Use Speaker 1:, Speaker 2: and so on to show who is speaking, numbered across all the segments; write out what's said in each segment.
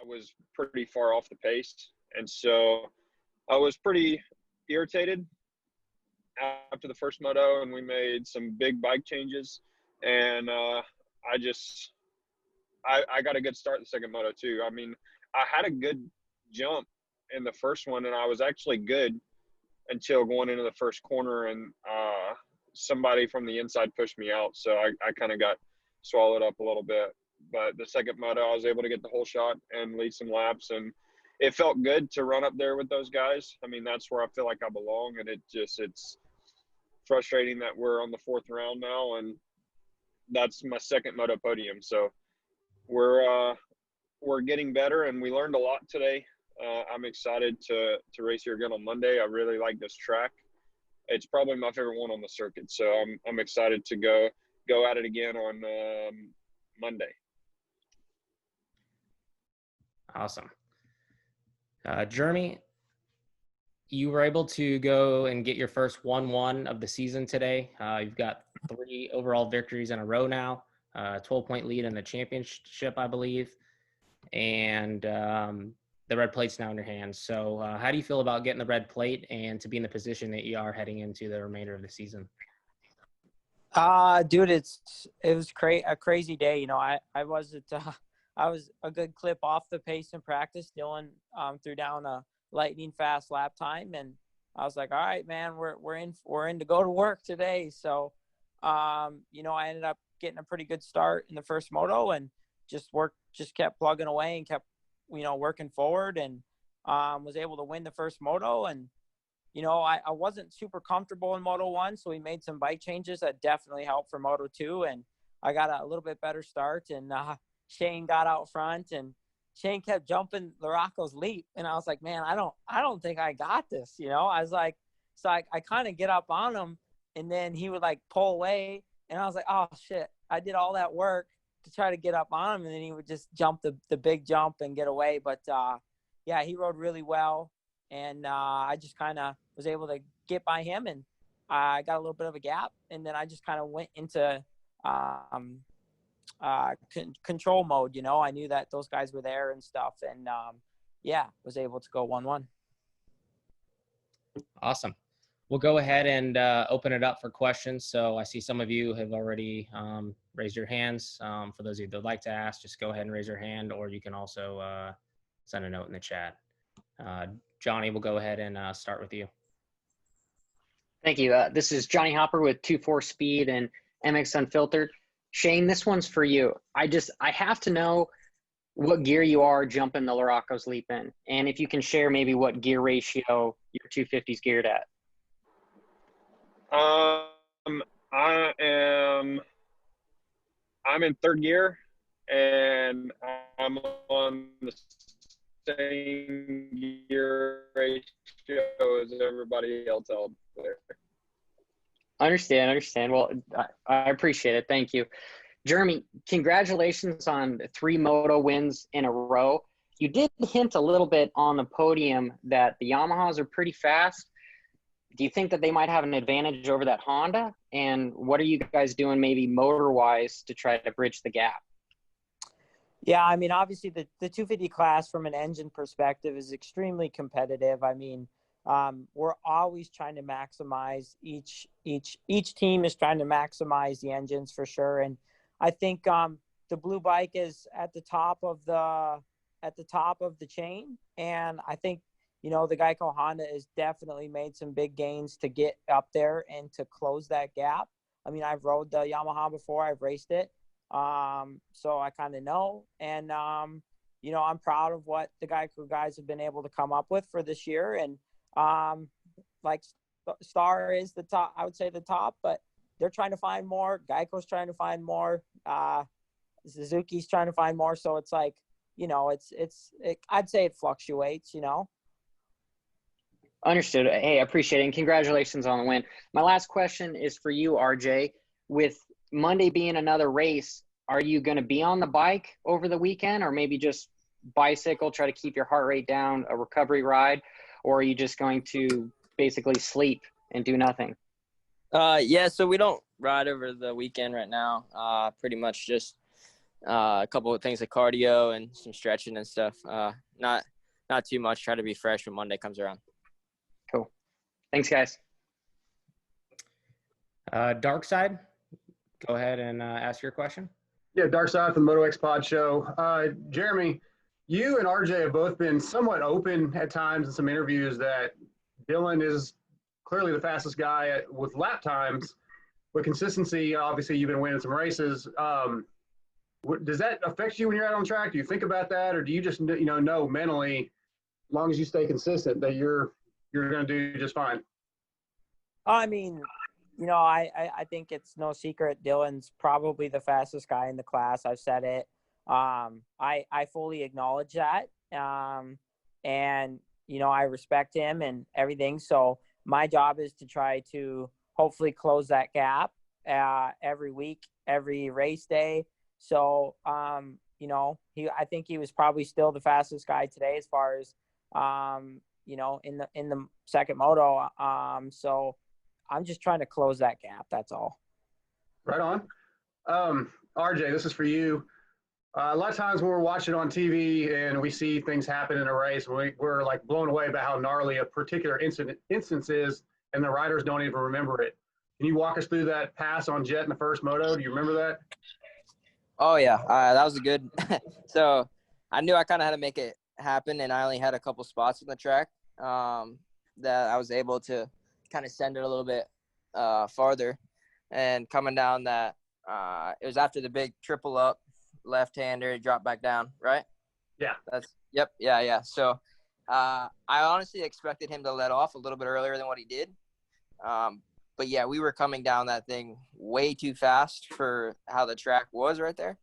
Speaker 1: was pretty far off the pace. And so I was pretty irritated after the first moto, and we made some big bike changes. And I got a good start in the second moto too. I mean, I had a good jump in the first one, and I was actually good until going into the first corner, and somebody from the inside pushed me out. So I kind of got swallowed up a little bit. But the second moto, I was able to get the whole shot and lead some laps, and it felt good to run up there with those guys. I mean, that's where I feel like I belong, and it's frustrating that we're on the fourth round now, and that's my second moto podium. So we're getting better, and we learned a lot today. I'm excited to race here again on Monday. I really like this track. It's probably my favorite one on the circuit, so I'm excited to go at it again on Monday.
Speaker 2: Awesome. Jeremy, you were able to go and get your first 1-1 of the season today. You've got 3 overall victories in a row now, 12-point lead in the championship, I believe, and the red plate's now in your hands. So how do you feel about getting the red plate and to be in the position that you are heading into the remainder of the season?
Speaker 3: Dude, it was a crazy day. You know, I was a good clip off the pace in practice. Dylan threw down a lightning fast lap time, and I was like, all right, man, we're in to go to work today. So, you know, I ended up getting a pretty good start in the first moto, and just kept plugging away and kept, you know, working forward, and was able to win the first moto. And, you know, I wasn't super comfortable in Moto 1, so we made some bike changes that definitely helped for Moto 2, and I got a little bit better start, and Shane got out front, and Shane kept jumping Larocco's leap, and I was like, man, I don't think I got this, you know. I was like, so I kind of get up on him, and then he would like pull away, and I was like, oh shit, I did all that work to try to get up on him, and then he would just jump the big jump and get away. But yeah, he rode really well, and I just kind of was able to get by him, and I got a little bit of a gap, and then I just kind of went into control mode. You know, I knew that those guys were there and stuff, and yeah, was able to go 1-1.
Speaker 2: Awesome. We'll go ahead and open it up for questions. So I see some of you have already raised your hands. For those of you that would like to ask, just go ahead and raise your hand, or you can also send a note in the chat. Johnny, we'll go ahead and start with you.
Speaker 4: Thank you. This is Johnny Hopper with 2.4 Speed and MX Unfiltered. Shane, this one's for you. I have to know what gear you are jumping the Larocco's leap in, and if you can share maybe what gear ratio your 250's geared at.
Speaker 1: I'm in third gear, and I'm on the same gear ratio as everybody else out there.
Speaker 4: Understand. Well, I appreciate it. Thank you. Jeremy, congratulations on 3 moto wins in a row. You did hint a little bit on the podium that the Yamahas are pretty fast. Do you think that they might have an advantage over that Honda? And what are you guys doing maybe motor-wise to try to bridge the gap?
Speaker 3: Yeah, I mean, obviously the 250 class from an engine perspective is extremely competitive. I mean, we're always trying to maximize each team is trying to maximize the engines for sure. And I think the blue bike is at the top of the chain. And I think, you know, the Geico Honda has definitely made some big gains to get up there and to close that gap. I mean, I've rode the Yamaha before, I've raced it. So I kind of know. And, you know, I'm proud of what the Geico guys have been able to come up with for this year. And like Star is the top, I would say the top, but they're trying to find more. Geico's trying to find more. Suzuki's trying to find more. So it's like, you know, I'd say it fluctuates, you know.
Speaker 4: Understood. Hey, I appreciate it. And congratulations on the win. My last question is for you, RJ. With Monday being another race, are you going to be on the bike over the weekend, or maybe just bicycle, try to keep your heart rate down, a recovery ride, or are you just going to basically sleep and do nothing?
Speaker 5: Yeah, so we don't ride over the weekend right now. Pretty much just a couple of things like cardio and some stretching and stuff. Not too much. Try to be fresh when Monday comes around.
Speaker 4: Cool. Thanks, guys.
Speaker 2: Dark Side, go ahead and ask your question.
Speaker 6: Yeah, Dark Side from the Moto X Pod Show. Jeremy, you and RJ have both been somewhat open at times in some interviews that Dylan is clearly the fastest guy with lap times. With consistency, obviously you've been winning some races. Does that affect you when you're out on track? Do you think about that, or do you just know mentally, as long as you stay consistent, that you're going to do just fine?
Speaker 3: I mean, I think it's no secret Dylan's probably the fastest guy in the class. I've said it. I fully acknowledge that. And I respect him and everything. So my job is to try to hopefully close that gap every week, every race day. So, I think he was probably still the fastest guy today as far as, in the second moto. So I'm just trying to close that gap. That's all.
Speaker 6: Right on. RJ, this is for you. A lot of times when we're watching on TV and we see things happen in a race, we're like blown away by how gnarly a particular instance is, and the riders don't even remember it. Can you walk us through that pass on Jet in the first moto? Do you remember that?
Speaker 5: Oh, yeah. That was a good – so I knew I kind of had to make it happen, and I only had a couple spots on the track that I was able to kind of send it a little bit farther. And coming down that it was after the big triple up, left-hander, it dropped back down, right?
Speaker 6: Yeah.
Speaker 5: Yep. Yeah. So I honestly expected him to let off a little bit earlier than what he did. But, yeah, we were coming down that thing way too fast for how the track was right there.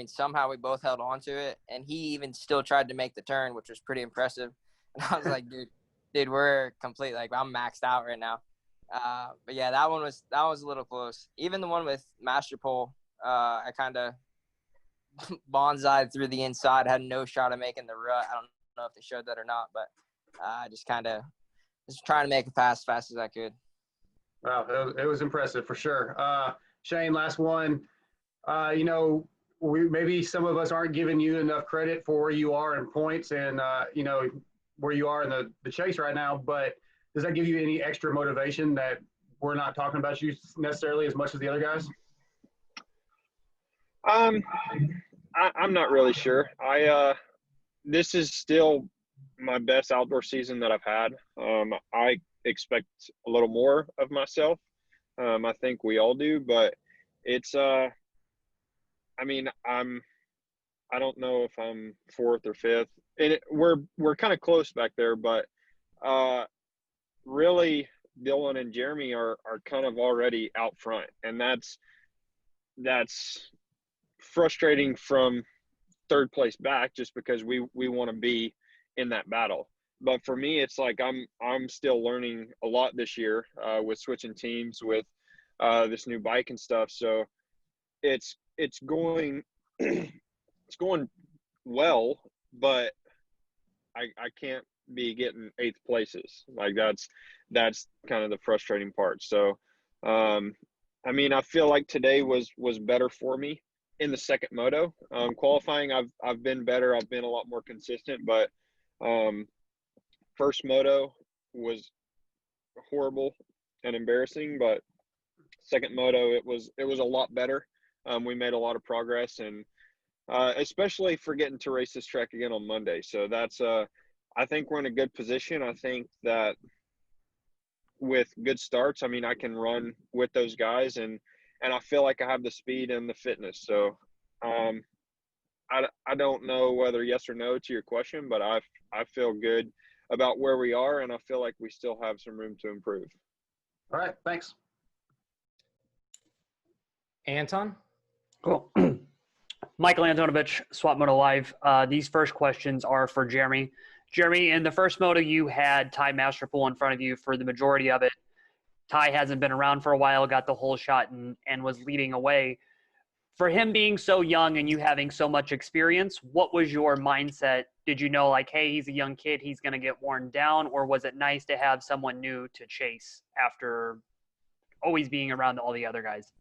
Speaker 5: Somehow we both held on to it, and he even still tried to make the turn, which was pretty impressive. And I was like, dude, we're complete. Like, I'm maxed out right now. But, yeah, that was a little close. Even the one with Master Pole, I kind of bonsai'd through the inside, had no shot of making the rut. I don't know if they showed that or not, but just kind of – just trying to make it fast as I could.
Speaker 6: Wow, it was impressive for sure. Shane, last one. Maybe some of us aren't giving you enough credit for where you are in points and, where you are in the chase right now, but does that give you any extra motivation that we're not talking about you necessarily as much as the other guys?
Speaker 1: I'm not really sure. This is still my best outdoor season that I've had. I expect a little more of myself. I think we all do, but it's I don't know if I'm fourth or fifth, and we're kind of close back there, but really Dylan and Jeremy are kind of already out front, and that's frustrating from third place back, just because we want to be in that battle. But for me, it's like I'm still learning a lot this year with switching teams, with this new bike and stuff. So it's going it's going well, but I can't be getting eighth places. Like that's kind of the frustrating part. So I feel like today was better for me in the second moto. Qualifying, I've been better. I've been a lot more consistent, but first moto was horrible and embarrassing, but second moto it was a lot better. We made a lot of progress, and especially for getting to race this track again on Monday. So that's I think we're in a good position. I think that with good starts, I can run with those guys, and I feel like I have the speed and the fitness. So I don't know whether yes or no to your question, but I feel good about where we are, and I feel like we still have some room to improve.
Speaker 6: All right, thanks.
Speaker 2: Anton?
Speaker 7: Cool. Michael Antonovich, Swap Moto Live. These first questions are for Jeremy. Jeremy, in the first moto, you had Ty Masterpool in front of you for the majority of it. Ty hasn't been around for a while, got the whole shot, and was leading away. For him being so young and you having so much experience, what was your mindset? Did you know, like, hey, he's a young kid, he's going to get worn down? Or was it nice to have someone new to chase after always being around all the other guys?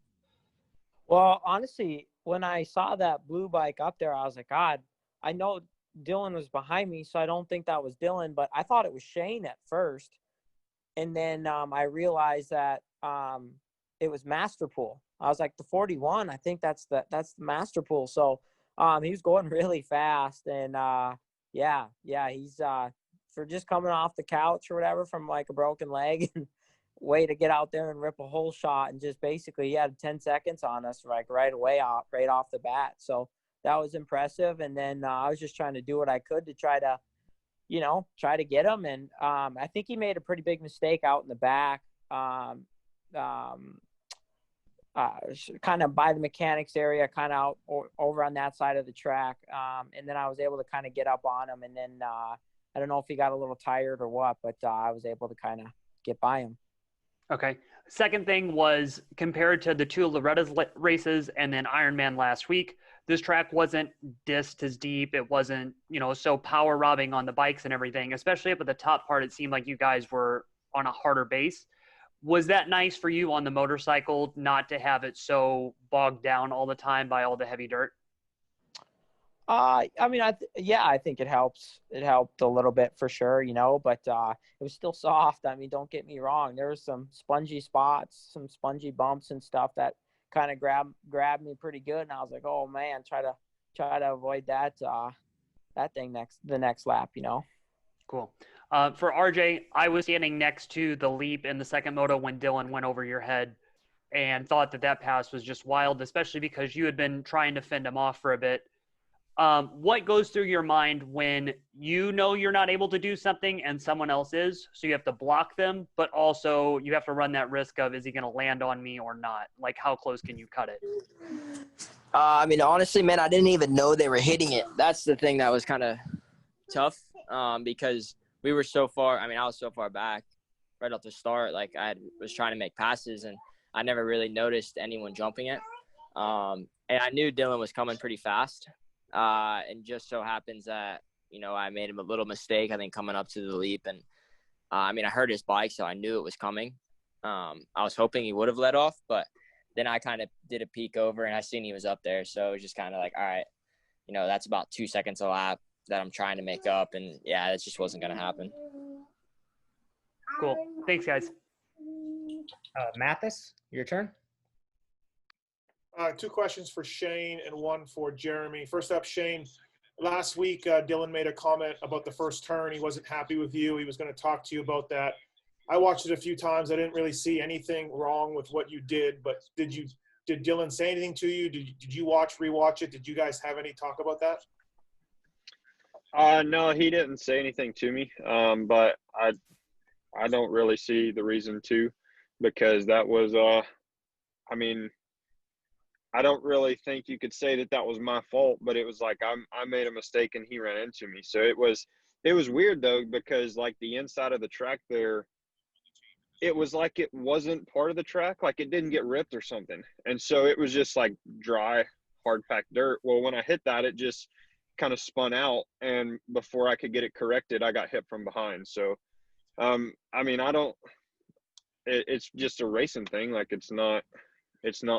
Speaker 3: Well, honestly, when I saw that blue bike up there, I was like, God, I know Dylan was behind me, so I don't think that was Dylan, but I thought it was Shane at first. And then I realized that it was Masterpool. I was like, the 41, I think that's the Masterpool. So he was going really fast. And yeah, he's for just coming off the couch or whatever from like a broken leg and way to get out there and rip a whole shot. And just basically he had 10 seconds on us like right off the bat. So that was impressive. And then I was just trying to do what I could to try to get him. And I think he made a pretty big mistake out in the back, kind of by the mechanics area, kind of out over on that side of the track. And then I was able to kind of get up on him. And then I don't know if he got a little tired or what, but I was able to kind of get by him. Okay.
Speaker 7: Second thing was compared to the two Loretta's races and then Ironman last week, this track wasn't dissed as deep. It wasn't, so power robbing on the bikes and everything, especially up at the top part. It seemed like you guys were on a harder base. Was that nice for you on the motorcycle not to have it so bogged down all the time by all the heavy dirt?
Speaker 3: I think it helps. It helped a little bit for sure, but it was still soft. I mean, don't get me wrong. There was some spongy spots, some spongy bumps and stuff that kind of grabbed me pretty good. And I was like, oh man, try to avoid that thing the next lap,
Speaker 7: Cool. For RJ, I was standing next to the leap in the second moto when Dylan went over your head and thought that pass was just wild, especially because you had been trying to fend him off for a bit. What goes through your mind when you know you're not able to do something and someone else is, so you have to block them, but also you have to run that risk of, is he going to land on me or not? Like, how close can you cut it?
Speaker 5: Honestly, man, I didn't even know they were hitting it. That's the thing that was kind of tough because we were so far. I was so far back right off the start. Like, I was trying to make passes, and I never really noticed anyone jumping it. And I knew Dylan was coming pretty fast. And just so happens that, I made him a little mistake, I think, coming up to the leap. And, I heard his bike, so I knew it was coming. I was hoping he would have let off, but then I kind of did a peek over and I seen he was up there. So it was just kind of like, all right, that's about 2 seconds a lap that I'm trying to make up. And yeah, it just wasn't going to happen.
Speaker 7: Cool. Thanks, guys.
Speaker 2: Mathis, your turn.
Speaker 8: Two questions for Shane and one for Jeremy. First up, Shane, last week Dylan made a comment about the first turn. He wasn't happy with you. He was going to talk to you about that. I watched it a few times. I didn't really see anything wrong with what you did, but did Dylan say anything to you? Did you rewatch it? Did you guys have any talk about that?
Speaker 1: No, he didn't say anything to me, but I don't really see the reason to, because that was I don't really think you could say that was my fault, but it was like I made a mistake and he ran into me. So it was weird though, because like the inside of the track there, it was like it wasn't part of the track, like it didn't get ripped or something. And so it was just like dry, hard packed dirt. Well, when I hit that, it just kind of spun out, and before I could get it corrected, I got hit from behind. So it's just a racing thing. Like it's not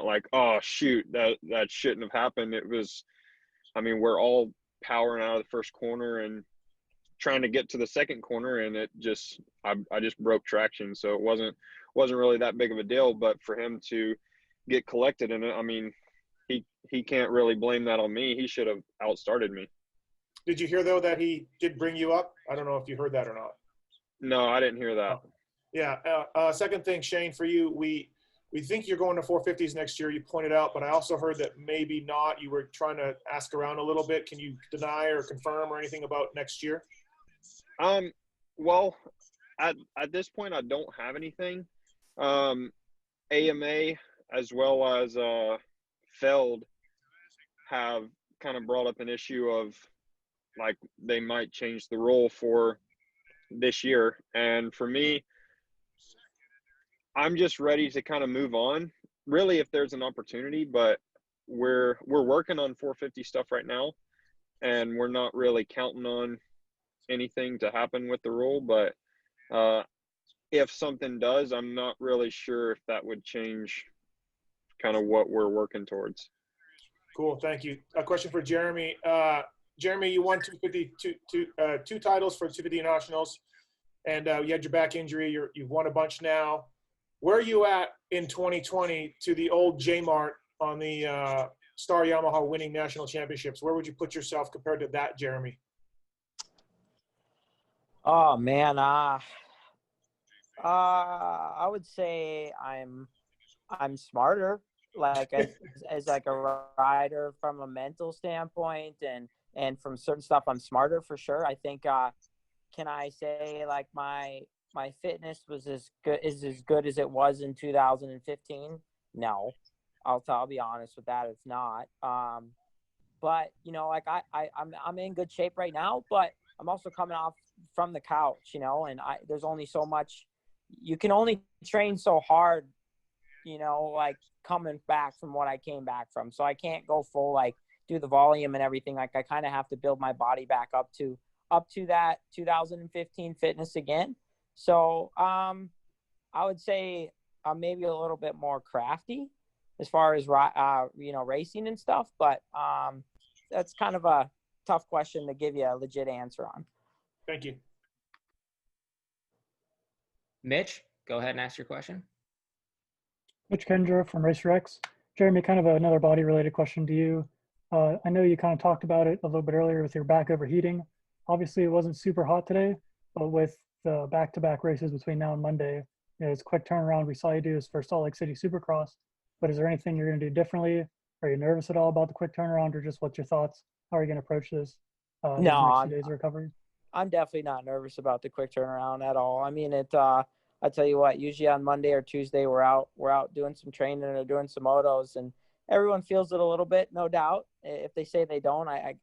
Speaker 1: like, oh shoot, that shouldn't have happened. It was, we're all powering out of the first corner and trying to get to the second corner, and it just, I just broke traction. So it wasn't really that big of a deal, but for him to get collected in it, he can't really blame that on me. He should have outstarted me.
Speaker 8: Did you hear though that he did bring you up? I don't know if you heard that or not.
Speaker 1: No, I didn't hear that.
Speaker 8: Oh. Yeah. Second thing, Shane, for you, we think you're going to 450s next year, you pointed out, but I also heard that maybe not. You were trying to ask around a little bit. Can you deny or confirm or anything about next year?
Speaker 1: Well, at this point, I don't have anything. AMA as well as Feld have kind of brought up an issue of like they might change the rule for this year. And for me, I'm just ready to kind of move on, really, if there's an opportunity. But we're working on 450 stuff right now, and we're not really counting on anything to happen with the rule. But if something does, I'm not really sure if that would change kind of what we're working towards.
Speaker 8: Cool. Thank you. A question for Jeremy. Jeremy, you won 2 titles for 250 Nationals, and you had your back injury. You've won a bunch now. Where are you at in 2020 to the old J-Mart on the Star Yamaha winning national championships? Where would you put yourself compared to that, Jeremy?
Speaker 3: Oh man, I would say I'm smarter, like as like a rider from a mental standpoint, and from certain stuff I'm smarter for sure. I think can I say like my fitness was as good as it was in 2015? No, I'll be honest with that, it's not. But you know, like I'm in good shape right now, but I'm also coming off from the couch, you know, and there's only so much you can only train so hard, you know, like coming back from what I came back from. So I can't go full, like do the volume and everything. Like I kind of have to build my body back up to that 2015 fitness again. So I would say I'm maybe a little bit more crafty as far as you know, racing and stuff, but that's kind of a tough question to give you a legit answer on.
Speaker 8: Thank you.
Speaker 2: Mitch, go ahead and ask your question.
Speaker 9: Mitch Kendra from Racer X. Jeremy, kind of another body-related question to you. I know you kind of talked about it a little bit earlier with your back overheating. Obviously, it wasn't super hot today, but with the back-to-back races between now and Monday, you know, it's a quick turnaround. We saw you do this for Salt Lake City Supercross, but is there anything you're going to do differently? Are you nervous at all about the quick turnaround, or just what's your thoughts? How are you going to approach this?
Speaker 3: No,
Speaker 9: next 2 days of recovery?
Speaker 3: I'm definitely not nervous about the quick turnaround at all. I mean, I tell you what, usually on Monday or Tuesday, we're out doing some training or doing some motos, and everyone feels it a little bit, no doubt. If they say they don't, I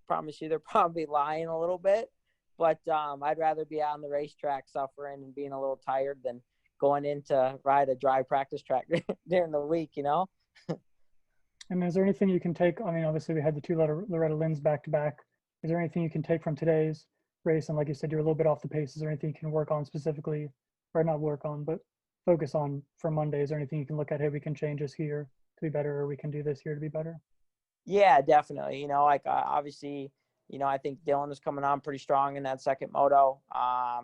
Speaker 3: promise you they're probably lying a little bit. But I'd rather be out on the racetrack suffering and being a little tired than going in to ride a dry practice track during the week, you know?
Speaker 9: And is there anything you can take? I mean, obviously we had the 2 Loretta Lynn's back to back. Is there anything you can take from today's race? And like you said, you're a little bit off the pace. Is there anything you can work on specifically, or not work on, but focus on for Monday? Is there anything you can look at? Hey, we can change this here to be better, or we can do this here to be better? Yeah,
Speaker 3: definitely. You know, like obviously, you know, I think Dylan is coming on pretty strong in that second moto.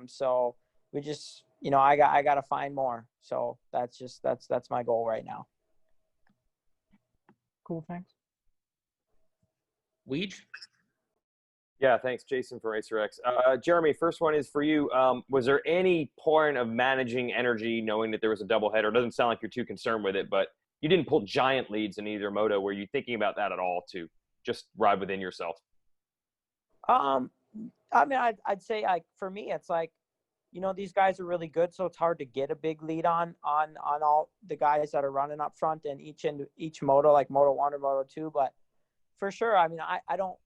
Speaker 3: So we just, you know, I got to find more. So that's my goal right now.
Speaker 9: Cool. Thanks.
Speaker 2: Weege?
Speaker 10: Yeah, thanks, Jason from Racer X. Jeremy, first one is for you. Was there any point of managing energy knowing that there was a doubleheader? It doesn't sound like you're too concerned with it, but you didn't pull giant leads in either moto. Were you thinking about that at all to just ride within yourself?
Speaker 3: I mean, I'd say, like, for me, it's like, you know, these guys are really good, so it's hard to get a big lead on all the guys that are running up front in each moto, like Moto 1 or Moto 2. But for sure, I mean, I don't,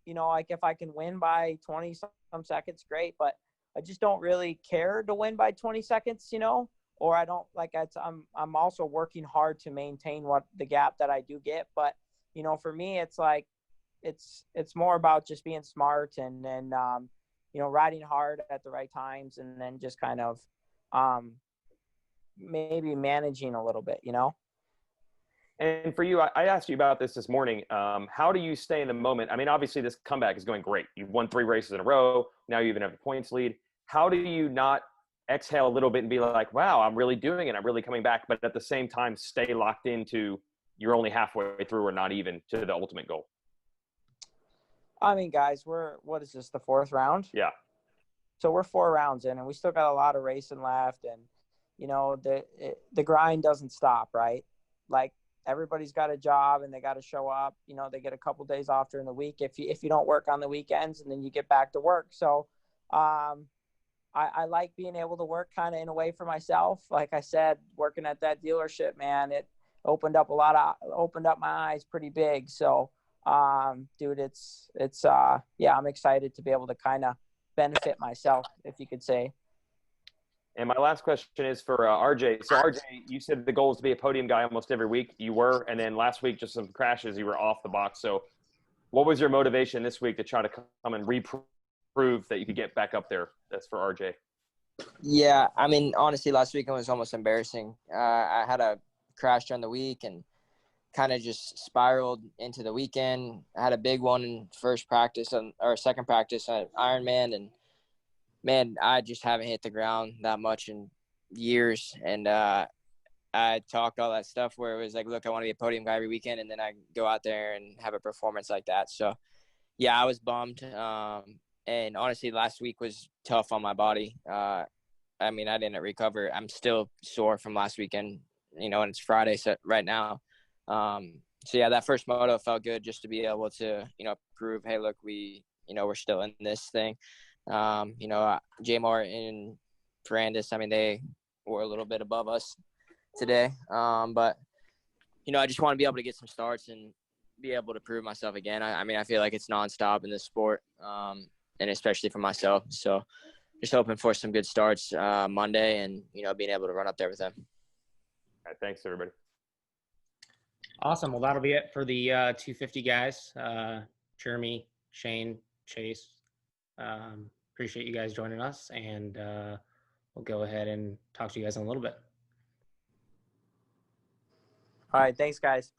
Speaker 3: you know, like if I can win by 20 some seconds, great. But I just don't really care to win by 20 seconds, you know, or I don't like I'm also working hard to maintain what the gap that I do get. But, you know, for me, it's like, it's more about just being smart and you know, riding hard at the right times, and then just kind of maybe managing a little bit, you know?
Speaker 10: And for you, I asked you about this morning. How do you stay in the moment? I mean, obviously this comeback is going great. You've won 3 races in a row. Now you even have a points lead. How do you not exhale a little bit and be like, wow, I'm really doing it. I'm really coming back. But at the same time, stay locked into you're only halfway through or not even to the ultimate goal?
Speaker 3: I mean, guys, what is this, the 4th round?
Speaker 10: Yeah.
Speaker 3: So we're 4 rounds in, and we still got a lot of racing left. And, you know, the grind doesn't stop, right? Like, everybody's got a job and they got to show up. You know, they get a couple days off during the week if you don't work on the weekends, and then you get back to work. So I like being able to work kind of in a way for myself. Like I said, working at that dealership, man, it opened up my eyes pretty big. So dude, it's yeah, I'm excited to be able to kind of benefit myself, if you could say.
Speaker 10: And my last question is for RJ. So RJ, you said the goal is to be a podium guy almost every week. You were, and then last week, just some crashes, you were off the box. So what was your motivation this week to try to come and prove that you could get back up there? That's for RJ.
Speaker 5: Yeah, I mean, honestly, last weekend was almost embarrassing. I had a crash during the week and kind of just spiraled into the weekend. I had a big one in first practice or second practice at Ironman, and man, I just haven't hit the ground that much in years. And I talked all that stuff where it was like, look, I want to be a podium guy every weekend, and then I go out there and have a performance like that. So yeah, I was bummed. And honestly, last week was tough on my body. I mean, I didn't recover. I'm still sore from last weekend, and it's Friday right now. So yeah, that first moto felt good just to be able to, prove, hey, look, we're still in this thing. J Martin and Ferrandis, I mean, they were a little bit above us today. But, I just want to be able to get some starts and be able to prove myself again. I mean, I feel like it's nonstop in this sport, and especially for myself. So just hoping for some good starts Monday and, being able to run up there with them.
Speaker 10: All right, thanks, everybody.
Speaker 2: Awesome. Well, that'll be it for the 250 guys. Jeremy, Shane, Chase. Appreciate you guys joining us, and we'll go ahead and talk to you guys in a little bit.
Speaker 3: All right. Thanks, guys.